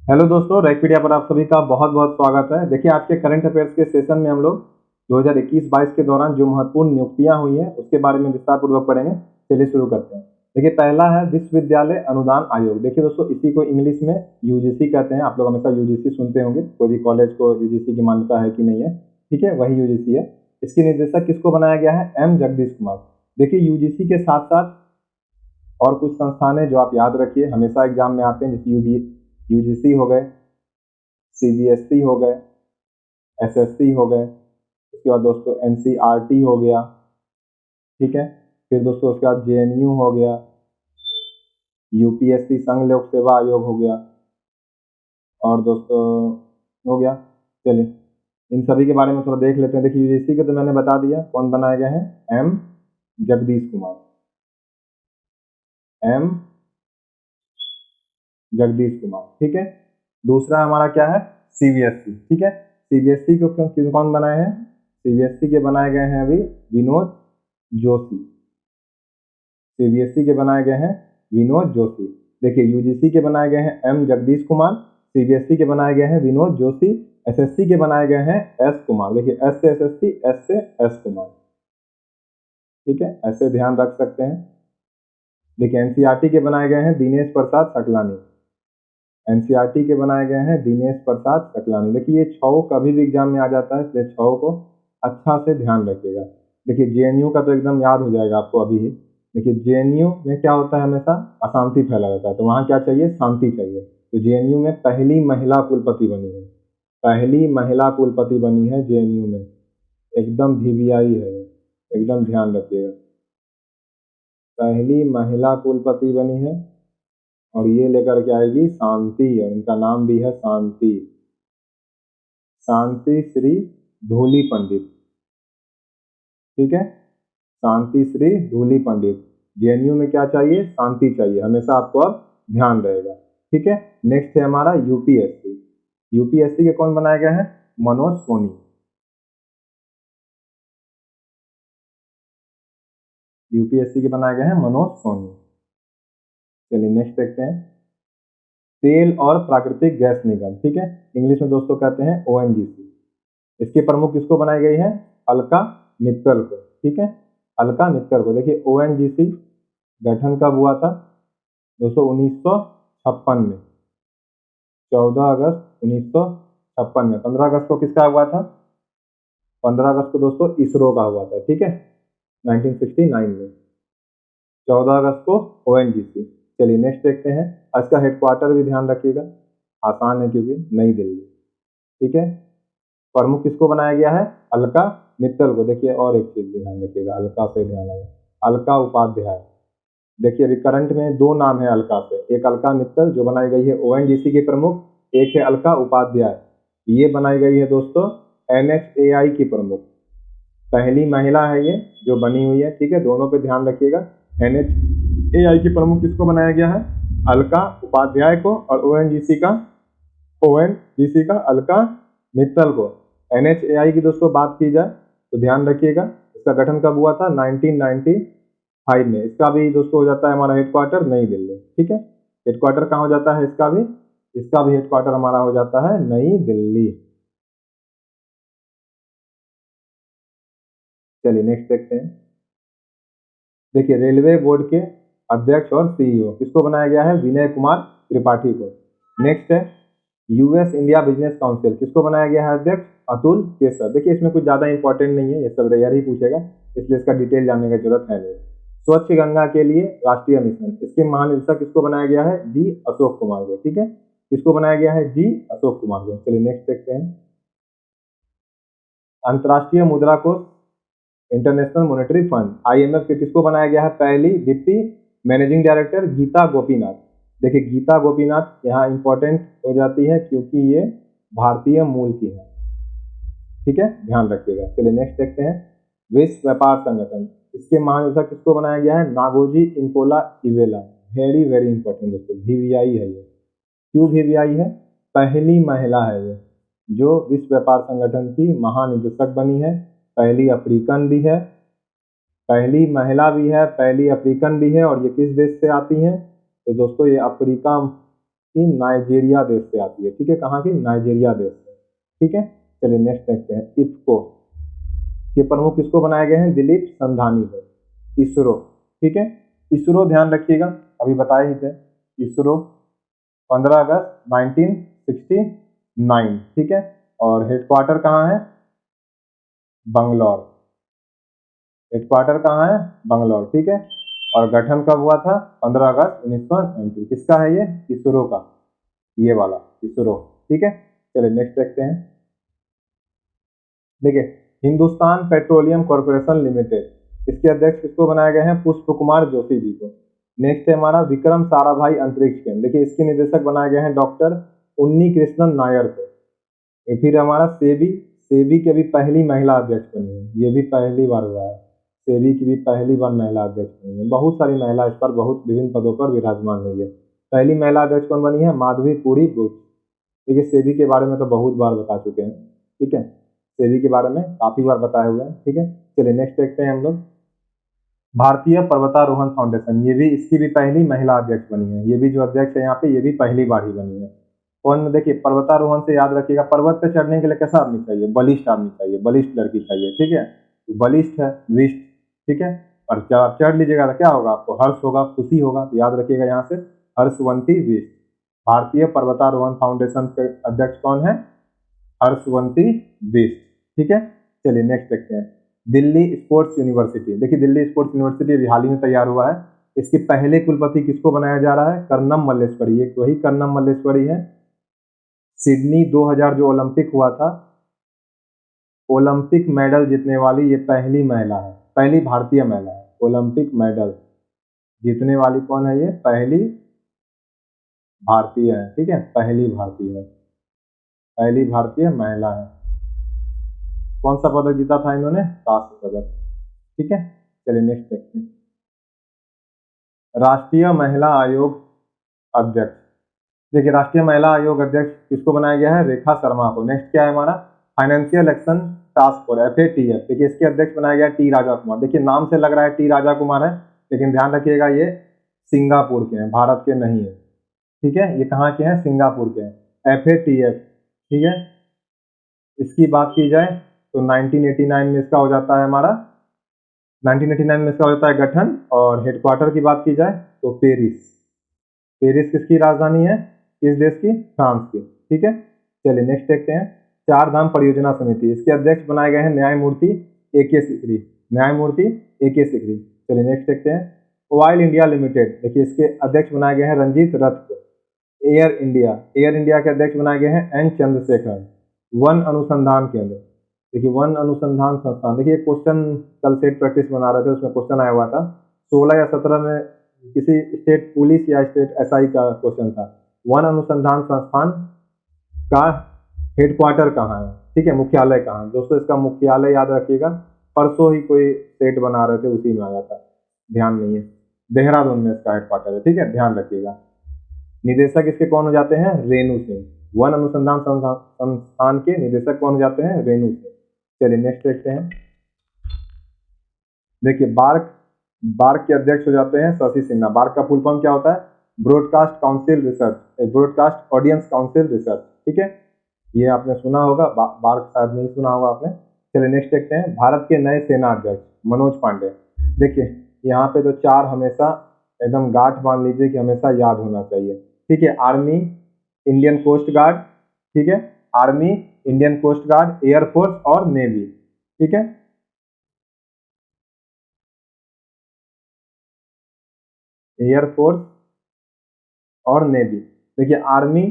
Hello दोस्तों, रैकपीडिया पर आप सभी का बहुत बहुत स्वागत है। देखिए, आज के करंट अफेयर्स के सेशन में हम लोग 2021-22 के दौरान जो महत्वपूर्ण नियुक्तियां हुई हैं उसके बारे में विस्तार पूर्वक पढ़ेंगे। चलिए शुरू करते हैं। देखिए, पहला है विश्वविद्यालय अनुदान आयोग। देखिए दोस्तों, इसी को इंग्लिश में यूजीसी कहते हैं। आप लोग हमेशा यूजीसी सुनते होंगे, कोई भी कॉलेज को यूजीसी की मान्यता है कि नहीं है। ठीक है, वही यूजीसी है। इसके निर्देशक किसको बनाया गया है? एम जगदीश कुमार। देखिए, यूजीसी के साथ साथ और कुछ संस्थान है जो आप याद रखिए, हमेशा एग्जाम में आते हैं, जैसे यूजीसी हो गए, सीबीएसई हो गए, एसएससी हो गए, उसके बाद दोस्तों एनसीईआरटी हो गया। ठीक है, फिर दोस्तों उसके बाद जेएनयू हो गया, यूपीएससी संघ लोक सेवा आयोग हो गया, और दोस्तों हो गया। चलिए इन सभी के बारे में थोड़ा देख लेते हैं। देखिए, यूजीसी के तो मैंने बता दिया कौन बनाए गए हैं, एम जगदीश कुमार। एम जगदीश कुमार, ठीक है। दूसरा हमारा क्या है? सीबीएसई। ठीक है, सीबीएसई को कौन बनाए हैं? सीबीएसई के बनाए गए हैं अभी विनोद जोशी। सीबीएसई के बनाए गए हैं विनोद जोशी। देखिए, यूजीसी के बनाए गए हैं एम जगदीश कुमार, सीबीएसई के बनाए गए हैं विनोद जोशी, एसएससी के बनाए गए हैं एस कुमार। देखिए, एस से एसएससी, एस से एस कुमार। ठीक है, ऐसे ध्यान रख सकते हैं। देखिए, एनसीईआरटी के बनाए गए हैं दिनेश प्रसाद सकलानी। एनसीईआरटी के बनाए गए हैं दिनेश प्रसाद सकलानी। देखिए, ये छौ कभी भी एग्जाम में आ जाता है, इसलिए छौ को अच्छा से ध्यान रखिएगा। देखिए, जेएनयू का तो एकदम याद हो जाएगा आपको अभी ही। देखिए, जेएनयू में क्या होता है, हमेशा अशांति फैला रहता है, तो वहाँ क्या चाहिए? शांति चाहिए। तो जेएनयू में पहली महिला कुलपति बनी है, पहली महिला कुलपति बनी है जेएनयू में। एकदम वीवीआई है, एकदम ध्यान रखिएगा। पहली महिला कुलपति बनी है और ये लेकर के आएगी शांति, और इनका नाम भी है शांति, शांति श्री धूली पंडित। ठीक है, शांति श्री धूली पंडित। जेएनयू में क्या चाहिए? शांति चाहिए, हमेशा आपको अब ध्यान रहेगा। ठीक है, नेक्स्ट है हमारा यूपीएससी। यूपीएससी के कौन बनाए गए हैं? मनोज सोनी। यूपीएससी के बनाए गए हैं मनोज सोनी। चलिए नेक्स्ट देखते हैं। तेल और प्राकृतिक गैस निगम, ठीक है, इंग्लिश में दोस्तों कहते हैं ओएनजीसी। इसके प्रमुख किसको बनाई गई है? अलका मित्तल को। ठीक है, अलका मित्तल को। देखिए, ओएनजीसी गठन कब हुआ था दोस्तों? 1956 में, 14 अगस्त 1956 में। 15 अगस्त को किसका हुआ था? 15 अगस्त को दोस्तों इसरो का हुआ था। ठीक है, 1969 में, 14 अगस्त को ओएनजीसी। चलिए नेक्स्ट देखते हैं। इसका हेडक्वार्टर भी ध्यान रखिएगा, आसान है क्योंकि नई दिल्ली। ठीक है, प्रमुख किसको बनाया गया है? अलका मित्तल को। देखिए, और एक चीज ध्यान रखिएगा, अलका से ध्यान आएगा, अलका उपाध्याय। देखिए, अभी करंट में दो नाम है अलका से, एक अलका मित्तल जो बनाई गई है ओएनजीसी की प्रमुख, एक है अलका उपाध्याय, ये बनाई गई है दोस्तों एनएचएआई की प्रमुख। पहली महिला है ये जो बनी हुई है। ठीक है, दोनों पे ध्यान रखिएगा। एनएचएआई की प्रमुख किसको बनाया गया है? अलका उपाध्याय को, और ओएनजीसी का अलका मित्तल को। एनएचएआई की दोस्तों बात की जाए तो ध्यान रखिएगा, इसका गठन कब हुआ था? 1995 में। इसका भी दोस्तों हो जाता है हमारा हेडक्वार्टर नई दिल्ली। ठीक है, हेडक्वार्टर कहाँ हो जाता है इसका भी? इसका भी हेडक्वार्टर हमारा हो जाता है नई दिल्ली। चलिए नेक्स्ट देखते हैं। देखिए, रेलवे बोर्ड के अध्यक्ष और सीईओ किसको बनाया गया है? विनय कुमार त्रिपाठी को। नेक्स्ट है यूएस इंडिया बिजनेस काउंसिल, किसको बनाया गया है अध्यक्ष? अतुल केसर। देखिए, इसमें कुछ ज्यादा इंपॉर्टेंट नहीं है, ये सब रेयर ही पूछेगा, इसलिए इसका डिटेल जानने की जरूरत है नहीं। स्वच्छ गंगा के लिए राष्ट्रीय मिशन, इसके महानिदेशक किसको बनाया गया है? जी अशोक कुमार को। ठीक है, किसको बनाया गया है? जी अशोक कुमार को। चलिए नेक्स्ट देखते हैं। अंतर्राष्ट्रीय मुद्रा कोष, इंटरनेशनल मॉनेटरी फंड, आईएमएफ के किसको बनाया गया है? पहली deputy managing director Gita Gopinath. देखिए, गीता गोपीनाथ यहाँ इंपॉर्टेंट हो जाती है क्योंकि ये भारतीय मूल की है। ठीक है, ध्यान रखिएगा। चलिए नेक्स्ट देखते हैं। विश्व व्यापार संगठन, इसके महानिदेशक किसको बनाया गया है? नागोजी इंकोला इवेला। वेरी वेरी इंपॉर्टेंट दोस्तों, वीवीआई है ये। क्यों वीवीआई है? पहली महिला है ये जो विश्व व्यापार संगठन की महानिदेशक बनी है, पहली अफ्रीकन भी है, पहली महिला भी है, पहली अफ्रीकन भी है। और ये किस देश से आती हैं? तो दोस्तों ये अफ्रीका कि नाइजीरिया देश से आती है, ठीक है, कहाँ की, नाइजीरिया देश से, ठीक है। चलिए नेक्स्ट देखते हैं, इफ्को के प्रमुख किसको बनाए गए हैं, दिलीप संधानी को, इसरो, ठीक है। इसरो ध्यान रखिएगा, अभी बताए ही थे, इसरो 15 अगस्त 1969, ठीक है, और हेडक्वार्टर कहाँ है, बंगलौर, हेडक्वार्टर कहाँ है, बंगलौर, ठीक है। और गठन कब हुआ था, 15 अगस्त 1990, किसका है ये, इसरो का, ये वाला इसरो, ठीक है। चलिए नेक्स्ट देखते हैं, देखिए हिंदुस्तान पेट्रोलियम कॉर्पोरेशन लिमिटेड, इसके अध्यक्ष किसको बनाए गए हैं, पुष्प कुमार जोशी जी को। नेक्स्ट है हमारा विक्रम साराभाई अंतरिक्ष केंद्र, देखिए इसके निदेशक बनाए गए हैं डॉक्टर उन्नी कृष्णन नायर को। फिर हमारा सेबी, सेबी की भी पहली महिला अध्यक्ष बनी है, ये भी पहली बार हुआ है, सेबी की भी पहली बार महिला अध्यक्ष बनी है, बहुत सारी महिला इस पर बहुत विभिन्न पदों पर विराजमान हुई है। पहली महिला अध्यक्ष कौन बनी है, माधवी पुरी बुच। देखिए सेबी के बारे में तो बहुत बार बता चुके हैं, ठीक है, सेबी के बारे में काफी बार बताए हुए हैं, ठीक है। चलिए नेक्स्ट देखते हैं हम लोग, भारतीय पर्वतारोहण फाउंडेशन, ये भी, इसकी भी पहली महिला अध्यक्ष बनी है, ये भी जो अध्यक्ष है यहाँ पे, ये भी पहली बार ही बनी है। कौन, देखिए पर्वतारोहण से याद रखिएगा, पर्वत पे चढ़ने के लिए कैसा आदमी चाहिए, बलिष्ठ आदमी चाहिए, बलिष्ठ लड़की चाहिए, ठीक है, बलिष्ठ है, विष्ट, ठीक है। और जब आप चढ़ लीजिएगा तो क्या होगा, आपको हर्ष होगा, खुशी होगा, तो याद रखिएगा यहाँ से हर्षवंती विष्ट। भारतीय पर्वतारोहण फाउंडेशन के अध्यक्ष कौन है, हर्षवंती बिष्ट, ठीक है। चलिए नेक्स्ट देखते हैं, दिल्ली स्पोर्ट्स यूनिवर्सिटी, देखिए दिल्ली स्पोर्ट्स यूनिवर्सिटी अभी हाल ही में तैयार हुआ है, इसके पहले कुलपति किसको बनाया जा रहा है, कर्नम मल्लेश्वरी, एक वही कर्नम मल्लेश्वरी है। सिडनी 2000 जो ओलंपिक हुआ था, ओलंपिक मेडल जीतने वाली ये पहली महिला है, पहली भारतीय महिला है, ओलंपिक मेडल जीतने वाली कौन है, ये पहली भारतीय है, ठीक है, पहली भारतीय है, पहली भारतीय महिला है। कौन सा पदक जीता था इन्होंने, कांस्य पदक, ठीक है। चलिए नेक्स्ट देखते हैं, राष्ट्रीय महिला आयोग अध्यक्ष, देखिए राष्ट्रीय महिला आयोग अध्यक्ष किसको बनाया गया है, रेखा शर्मा को। नेक्स्ट क्या है हमारा, financial action task force, FATF, देखिए इसके अध्यक्ष बनाया गया टी राजा कुमार। देखिए नाम से लग रहा है टी राजा कुमार है, लेकिन ध्यान रखिएगा ये सिंगापुर के हैं, भारत के नहीं है, ठीक है, ये कहाँ के हैं, सिंगापुर के हैं, FATF, ठीक है। इसकी बात की जाए तो 1989 में इसका हो जाता है हमारा, 1989 में इसका हो जाता है गठन, और हेडक्वार्टर की बात की जाए तो पेरिस, पेरिस किसकी राजधानी है, किस देश की, फ्रांस की, ठीक है। चलिए नेक्स्ट देखते हैं, चार धाम परियोजना समिति, इसके अध्यक्ष बनाए गए हैं न्यायमूर्ति AK सिकरी, न्यायमूर्ति AK सिकरी। चलिए नेक्स्ट देखते हैं, ऑयल इंडिया लिमिटेड, देखिए इसके अध्यक्ष बनाए गए हैं रंजीत रथ को। एयर इंडिया, एयर इंडिया के अध्यक्ष बनाए गए हैं N चंद्रशेखर। वन अनुसंधान केंद्र, देखिए वन अनुसंधान संस्थान, देखिए क्वेश्चन कल सेट प्रैक्टिस बना रहे थे, उसमें क्वेश्चन आया हुआ था 16 या 17 में, किसी स्टेट पुलिस या स्टेट SI का क्वेश्चन था, वन अनुसंधान संस्थान का हेडक्वार्टर कहाँ है, ठीक है, मुख्यालय कहाँ है दोस्तों, इसका मुख्यालय याद रखिएगा, परसों ही कोई सेट बना रहे थे उसी में आया था, ध्यान नहीं है, देहरादून में इसका हेडक्वार्टर है, ठीक है, ध्यान रखिएगा। निदेशक इसके कौन हो जाते हैं, रेणु सिंह, वन अनुसंधान संस्थान के निदेशक कौन हो जाते हैं, रेणु सिंह। चलिए नेक्स्ट देखते हैं, देखिए बार्क, बार्क के अध्यक्ष हो जाते हैं शशि सिन्हा। बार्क का फुल फॉर्म क्या होता है, broadcast council research, broadcast audience council research, ठीक है, ये आपने सुना होगा, बार्क शायद नहीं सुना होगा आपने। चलिए नेक्स्ट देखते हैं, भारत के नए सेना अध्यक्ष मनोज पांडे, देखिए यहाँ पे तो चार हमेशा एकदम गांठ बांध लीजिए कि हमेशा याद होना चाहिए, ठीक है, आर्मी, इंडियन कोस्ट गार्ड, ठीक है, army, Indian coast guard, air force और नेवी, ठीक है। एयरफोर्स और नेवी, देखिए army,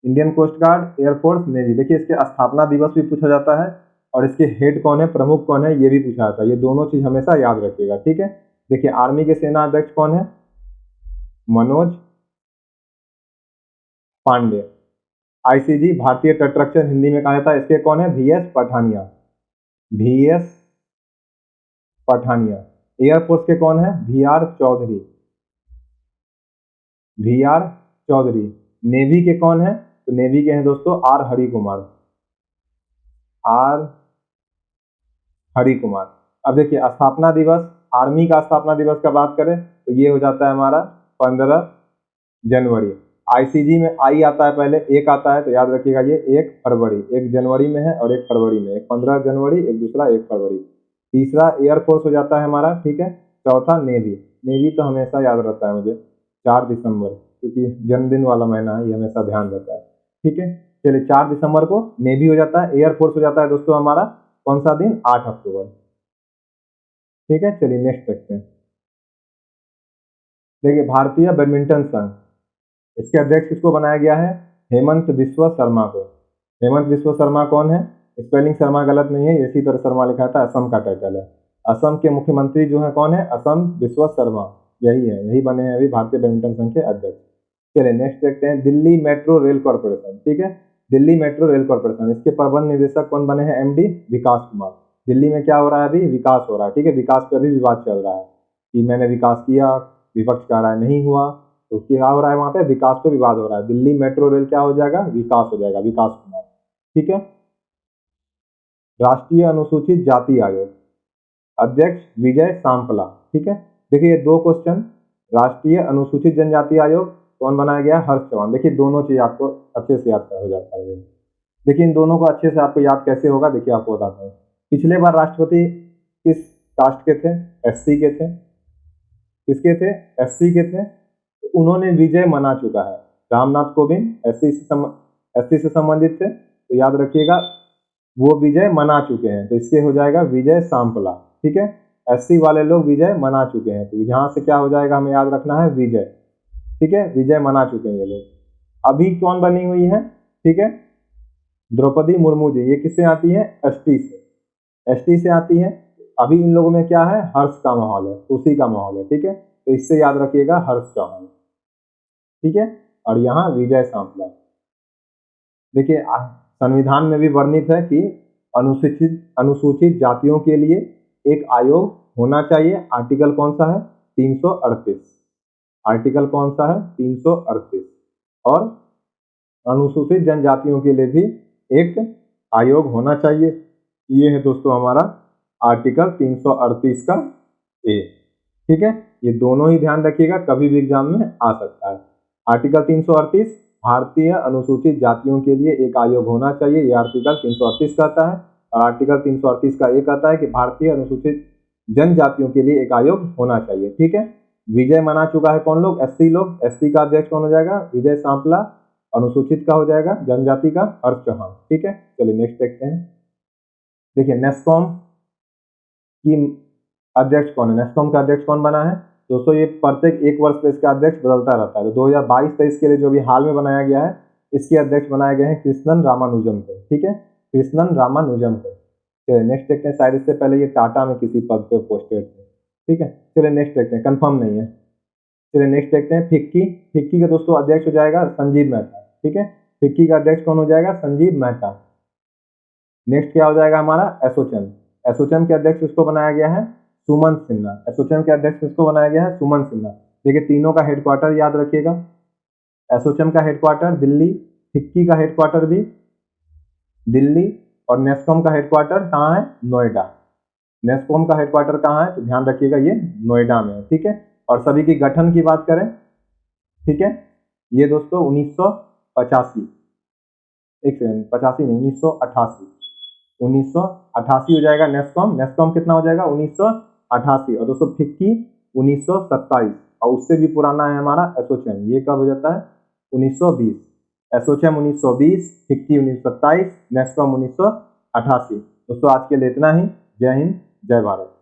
Indian coast guard, air force, navy, देखिए इसके स्थापना दिवस भी पूछा जाता है, और इसके हेड कौन है, प्रमुख कौन है, ये भी पूछा जाता है, ये दोनों चीज हमेशा याद रखिएगा, ठीक है। देखिए आर्मी के सेना अध्यक्ष कौन है, मनोज पांडे। ICG, भारतीय तटरक्षक हिंदी में कहा जाता है, इसके कौन है, VS Pathania, VS Pathania. Air force के कौन है, VR Chaudhary, VR Chaudhary. Navy के कौन है, तो नेवी के हैं दोस्तों R हरि कुमार, R हरि कुमार। अब देखिए स्थापना दिवस, आर्मी का स्थापना दिवस का बात करें तो ये हो जाता है हमारा 15 जनवरी, आईसीजी में आई आता है पहले, एक आता है, तो याद रखिएगा ये 1 फरवरी, एक जनवरी में है और 1 फरवरी में, एक 15 जनवरी, एक दूसरा 1 फरवरी। तीसरा एयरफोर्स हो जाता है हमारा, ठीक है। चौथा नेवी, नेवी तो हमेशा याद रहता है मुझे 4 दिसंबर, क्योंकि जन्मदिन वाला महीना है, ये हमेशा ध्यान रहता है, ठीक है। चलिए 4 दिसंबर को नेवी हो जाता है, एयरफोर्स हो जाता है दोस्तों हमारा कौन सा दिन, 8 अक्टूबर, ठीक है। चलिए नेक्स्ट देखते हैं। देखिए भारतीय बैडमिंटन संघ, इसके अध्यक्ष किसको बनाया गया है, हेमंत बिस्वा शर्मा को। हेमंत बिस्वा शर्मा कौन है, स्पेलिंग शर्मा गलत नहीं है, इसी तरह शर्मा लिखा था, असम का टाइटल है। असम के मुख्यमंत्री जो है कौन है, असम बिस्वा शर्मा, यही है, यही बने हैं अभी भारतीय बैडमिंटन संघ के अध्यक्ष। चलिए नेक्स्ट देखते हैं, दिल्ली मेट्रो रेल कॉर्पोरेशन, ठीक है। दिल्ली मेट्रो रेल कॉर्पोरेशन, इसके प्रबंध निदेशक कौन बने हैं, एमडी विकास कुमार। दिल्ली में क्या हो रहा है, अभी विकास हो रहा है, ठीक है। विकास पे अभी विवाद चल रहा है कि मैंने विकास किया, विपक्ष कह रहा है नहीं हुआ, तो क्या हो रहा है वहां पे, विकास पे विवाद हो रहा है। दिल्ली मेट्रो रेल क्या हो जाएगा, विकास हो जाएगा, विकास कुमार, ठीक है। राष्ट्रीय अनुसूचित जाति आयोग, अध्यक्ष विजय सांपला, ठीक है। देखिए ये 2 क्वेश्चन, राष्ट्रीय अनुसूचित जनजाति आयोग कौन बनाया गया, हर्ष चौहान। देखिए दोनों चीज आपको अच्छे से याद हो जाता है। देखिए इन दोनों को अच्छे से आपको याद कैसे होगा, देखिए आपको बताता हूँ। पिछले बार राष्ट्रपति किस कास्ट के थे, एससी के थे, किसके थे, एससी के थे। उन्होंने विजय मना चुका है, रामनाथ कोविंद एससी से संबंधित थे, तो याद रखिएगा वो विजय मना चुके हैं, तो इसके हो जाएगा विजय सांपला, ठीक है। एससी वाले लोग विजय मना चुके हैं, तो यहाँ से क्या हो जाएगा, हमें याद रखना है विजय, ठीक है। विजय मना चुके हैं ये लोग। अभी कौन बनी हुई है, ठीक है, द्रौपदी मुर्मू जी, ये किससे आती है, एसटी से, एसटी से आती है। अभी इन लोगों में क्या है, हर्ष का माहौल है, खुशी का माहौल है, ठीक है। तो इससे याद रखिएगा हर्ष चौहान, ठीक है। और यहाँ विजय सांपला। देखिए संविधान में भी वर्णित है कि अनुसूचित जातियों के लिए एक आयोग होना चाहिए। आर्टिकल कौन सा है, 338, आर्टिकल कौन सा है, 338। और अनुसूचित जनजातियों के लिए भी एक आयोग होना चाहिए, ये है दोस्तों हमारा आर्टिकल 338 का ए, ठीक है। ये दोनों ही ध्यान रखिएगा, कभी भी एग्जाम में आ सकता है। आर्टिकल 338 भारतीय अनुसूचित जातियों के लिए एक आयोग होना चाहिए, ये आर्टिकल 338 कहता है। और आर्टिकल 338 का एक कहता है कि भारतीय अनुसूचित जनजातियों के लिए एक आयोग होना चाहिए, ठीक है। विजय मना चुका है कौन लोग, एससी लोग, एससी का अध्यक्ष कौन हो जाएगा, विजय सांपला। अनुसूचित का हो जाएगा जनजाति का हर्ष चौहान, ठीक है। चलिए नेक्स्ट देखते हैं। देखिए नेस्कॉम की अध्यक्ष कौन है, नेस्कॉम का अध्यक्ष कौन बना है दोस्तों, ये प्रत्येक 1 वर्ष पे इसका अध्यक्ष बदलता रहता है। तो 2022-23 के लिए जो भी हाल में बनाया गया है, इसके अध्यक्ष बनाए गए हैं कृष्णन रामानुजम को, ठीक है, कृष्णन रामानुजम को। चलिए नेक्स्ट देखते हैं, शायद इससे पहले ये टाटा में किसी पद पे पोस्टेड थे, ठीक है। चलिए नेक्स्ट देखते हैं, कंफर्म नहीं है। चलिए नेक्स्ट देखते हैं, फिक्की, फिक्की का दोस्तों अध्यक्ष हो जाएगा संजीव मेहता, ठीक है। फिक्की का अध्यक्ष कौन हो जाएगा, संजीव मेहता। नेक्स्ट क्या हो जाएगा हमारा, एसोचैम, एसोचैम के अध्यक्ष किसको बनाया गया है, सुमन सिन्हा। एसोचैम के अध्यक्ष किसको बनाया गया है, सुमन सिन्हा। देखिए तीनों का हेडक्वार्टर याद रखिएगा, एसोचैम का हेडक्वार्टर दिल्ली, फिक्की का हेडक्वार्टर भी दिल्ली, और नेस्कॉम का हेडक्वार्टर कहाँ है, नोएडा। नेस्कॉम का हेडक्वार्टर कहाँ है, तो ध्यान रखिएगा ये नोएडा में है, ठीक है। और सभी की गठन की बात करें, ठीक है, ये दोस्तों 1985, एक सेकंड, 85 नहीं, 1988, 1988 हो जाएगा नेस्कॉम। नेस्कॉम कितना हो जाएगा, 1988। और दोस्तों फिक्की 1927, और उससे भी पुराना है हमारा एसोचैम, ये कब हो जाता है, 1920। ASSOCHAM 1920, FICCI 1927, NASSCOM 1988। दोस्तों आज के लिए इतना ही। जय हिंद, जय भारत।